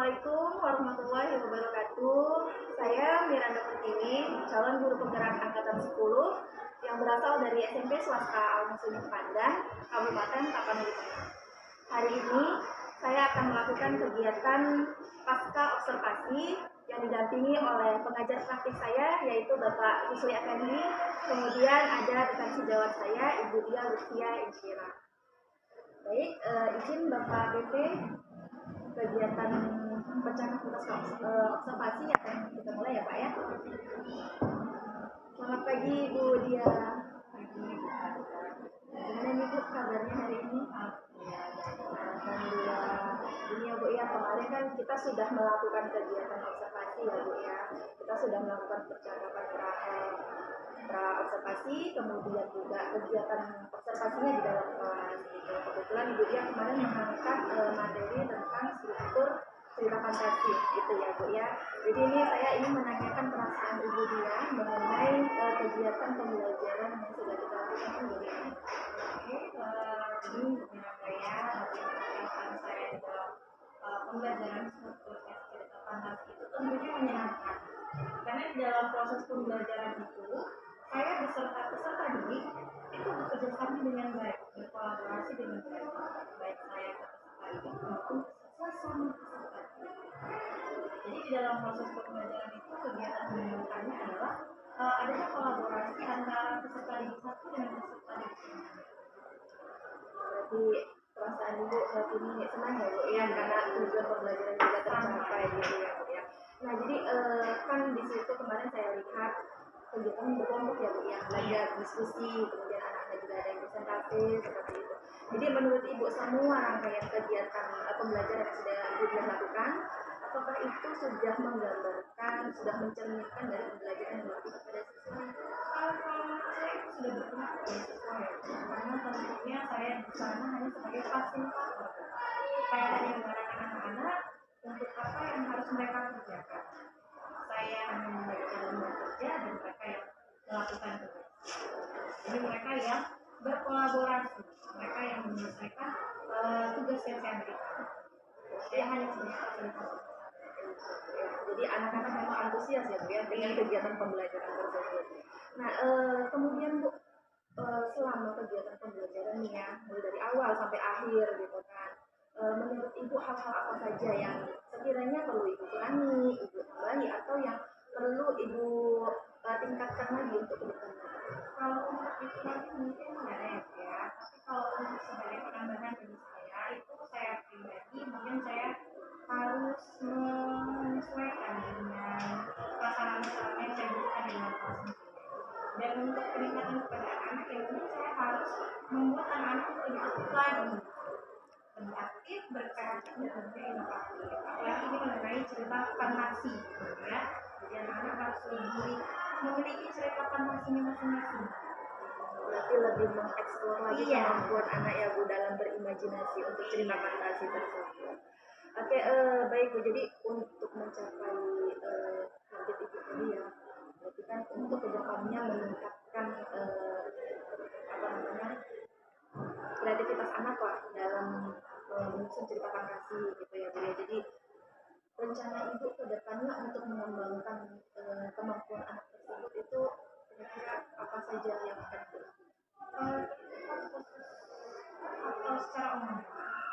Assalamualaikum warahmatullahi wabarakatuh. Saya Miranda Pertiwi, calon guru penggerak angkatan 10 yang berasal dari SMP swasta Al-Muslimin Pandan, Kabupaten Tapanuli Tengah. Hari ini saya akan melakukan kegiatan pasca observasi yang didampingi oleh pengajar praktik saya, yaitu Bapak Rusli Effendi. Kemudian ada rekan sejawat saya, Ibu Dia Lucia Insyira. Baik, izin Bapak BP, kegiatan pencakapan observasi akan kita mulai ya Pak ya. Selamat pagi Bu Dia. Gimana nih Bu kabarnya hari ini? Alhamdulillah. Ini ya Bu ya, kemarin kan kita sudah melakukan kegiatan observasi ya Bu ya. Kita sudah melakukan percakapan pra observasi, kemudian juga kegiatan observasinya di dalam kelas gitu. Kebetulan Ibu Dia kemarin mengangkat materi tentang struktur cerita fantasi gitu ya Bu ya. Jadi ini saya ingin menanyakan perasaan Ibu Dia mengenai kegiatan pembelajaran yang sudah kita lakukan Ibu Dia. Ini saya perasaan saya di dalam pembelajaran struktur cerita fantasi itu tentunya menyenangkan. Karena di dalam proses pembelajaran itu saya beserta peserta didik itu bekerja sama dengan baik, berkolaborasi dengan baik, baik saya ke peserta didik maupun sesama peserta didik. Jadi di dalam proses pembelajaran itu kegiatan menyenangkannya adalah adanya kolaborasi antara peserta didik satu dengan peserta didik lain. Berarti perasaan Ibu saat ini senang ya Bu ya, karena tujuan pembelajaran juga tercapai gitu ya Bu ya. Nah jadi kan di situ kemarin saya lihat kegiatan berkelompok ya Bu ya, belajar diskusi, kemudian anak-anak juga ada yang presentasi seperti itu. Jadi menurut Ibu semua rangkaian kegiatan pembelajaran yang sudah Ibu dia lakukan, apakah itu sudah menggambarkan, sudah mencerminkan dari pembelajaran yang dilakukan pada siswa? Kalau menurut saya itu sudah berpihak kepada siswa ya, karena tentunya saya di sana hanya sebagai fasilitator. Saya hanya mengarahkan anak-anak untuk apa yang harus mereka kerjakan. Saya hanya membagikan lembar kerja dan mereka yang melakukan tugas. Jadi mereka yang berkolaborasi, mereka yang menyelesaikan tugas yang saya berikan. Saya hanya sebagai fasilitator. Jadi anak-anak memang antusias ya Bu ya dengan kegiatan pembelajaran tersebut. Nah kemudian Bu, selama kegiatan pembelajaran nih ya, mulai dari awal sampai akhir gitu kan, menurut Ibu hal-hal apa saja yang sekiranya perlu Ibu kurangi, Ibu tambahi, atau yang perlu Ibu tingkatkan lagi untuk kedepannya? Kalau untuk itu nanti mungkin nggak ada ya, tapi kalau untuk sebagai penambahan dari saya itu saya pribadi mungkin saya harus menyesuaikan dengan prasarana yang saya butuhkan di dalam kelas sendiri. Dan untuk peningkatan kepada anak-anak ya mungkin saya harus membuat anak-anak lebih aktif lagi, lebih aktif, berkreatif dan tentunya inovatif. Apalagi ini mengenai cerita fantasi, ya. Jadi anak-anak harus lebih memiliki cerita fantasinya masing-masing. Berarti lebih mengeksplor lagi kemampuan anak ya Bu dalam berimajinasi untuk cerita fantasi tersebut. Oke, baik Bu. Jadi untuk mencapai target Ibu tadi ya, berarti kan untuk kedepannya meningkatkan kreativitas anak lah dalam menyusun cerita fantasi gitu ya Bu ya. Jadi rencana Ibu kedepannya untuk mengembangkan kemampuan anak tersebut itu kira-kira apa saja yang akan dilakukan? Atau secara umum?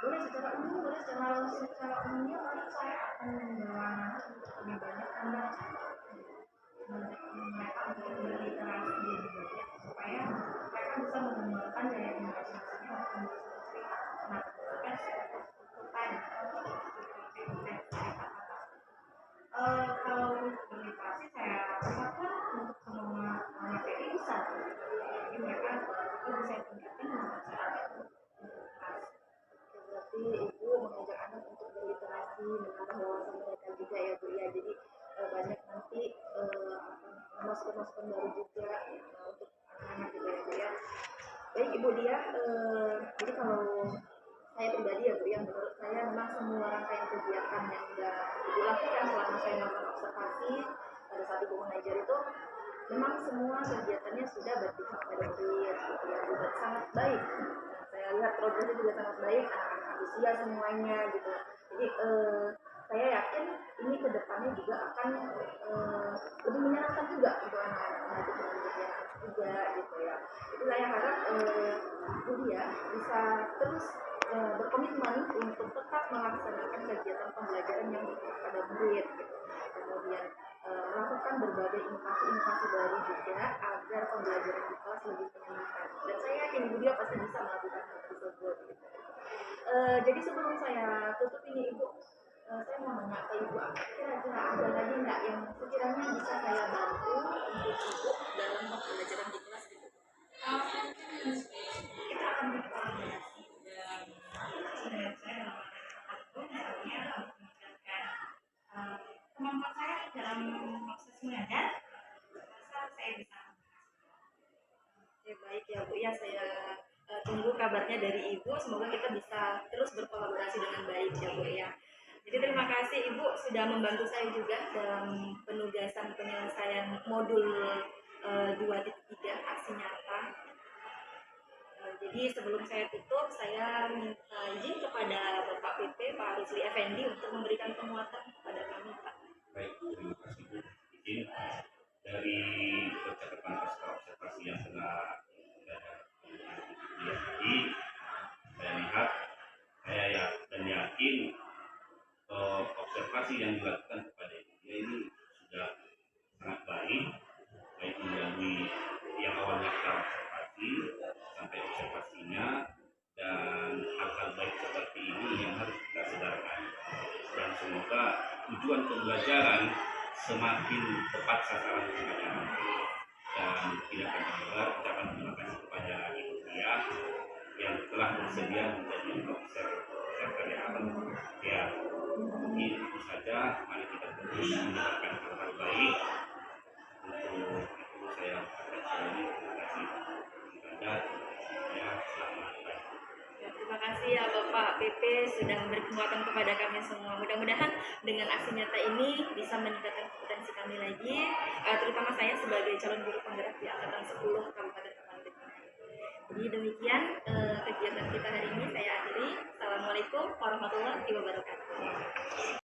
Boleh secara umum, boleh Kalau secara umumnya mungkin saya akan membawa anak untuk lebih banyak membaca, mereka untuk berliterasi lebih banyak supaya mereka bisa mengembangkan daya imajinasinya untuk menyusun cerita. Nah, kan struktur tadi cerita fantasi. Kalau untuk berliterasi saya rasa pun untuk semua materi bisa, jadi mereka itu bisa tingkatkan kemampuan untuk berliterasi. Berarti Ibu mengajak anak untuk berliterasi, menambah wawasan mereka juga ya Bu ya. Jadi banyak nanti masukan-masukan baru juga untuk anak-anak gitu ya Bu ya. Baik Ibu Dia, jadi kalau saya pribadi ya Bu ya, menurut saya memang semua rangkaian kegiatan yang sudah Ibu lakukan selama saya melakukan observasi pada saat Ibu mengajar itu memang semua kegiatannya sudah berpihak pada murid gitu ya Bu, dan sangat baik. Saya lihat progresnya juga sangat baik, anak-anak antusias semuanya gitu. Jadi saya yakin ini kedepannya juga akan lebih menyenangkan juga untuk anak-anak belajar dengan berjalan juga gitu ya. Itu saya harap Budi ya bisa terus berkomitmen untuk tetap melaksanakan kegiatan pembelajaran yang berpusat pada murid gitu. Kemudian melakukan berbagai inovasi-inovasi baru juga agar pembelajaran di kelas lebih menyenangkan. Dan saya yakin Budi pasti bisa melakukan hal tersebut. Gitu. Jadi sebelum saya tutup ini Ibu, saya mau nanya ke Ibu, kira-kira ada lagi nggak yang sekiranya bisa saya bantu untuk Ibu dalam pembelajaran di kelas gitu? Kita akan berkolaborasi dan sebenarnya saya dalam itu misalnya untuk meningkatkan kemampuan saya dalam proses mengajar, rasa saya bisa. Oke, baik ya Bu ya, saya tunggu kabarnya dari Ibu. Semoga kita bisa terus berkolaborasi dengan baik ya Bu ya. Jadi terima kasih Ibu sudah membantu saya juga dalam penugasan penyelesaian modul 2.3 aksi nyata. Jadi sebelum saya tutup, saya minta izin kepada Bapak PP, Pak Rusli Effendi untuk memberikan penguatan kepada kami Pak. Baik, terima kasih Bu. Izin dari percakapan pasca observasi yang telah tadi, saya lihat, saya ya dan yakin observasi yang dilakukan kepada dia ini sudah sangat baik, baik melalui yang awalnya kita observasi sampai observasinya, dan hal-hal baik seperti ini yang harus kita sedarkan. Dan semoga tujuan pembelajaran semakin tepat sasaran pembelajaran. Dan tidak akan lupa ucapan terima kasih kepada Ibu Dia yang telah bersedia menjadi observer yang akan ya. Mungkin itu saja, mari kita terus menyebarkan hal-hal baik. Untuk itu saya ucapkan terima kasih kepada saya, selamat pagi. Ya, terima kasih ya Bapak PP sudah memberi penguatan kepada kami semua. Mudah-mudahan dengan aksi nyata ini bisa meningkatkan kompetensi kami lagi, terutama saya sebagai calon guru penggerak di angkatan 10 Kabupaten Tapanuli. Jadi demikian kegiatan kita hari ini saya akhiri. Assalamualaikum warahmatullahi wabarakatuh.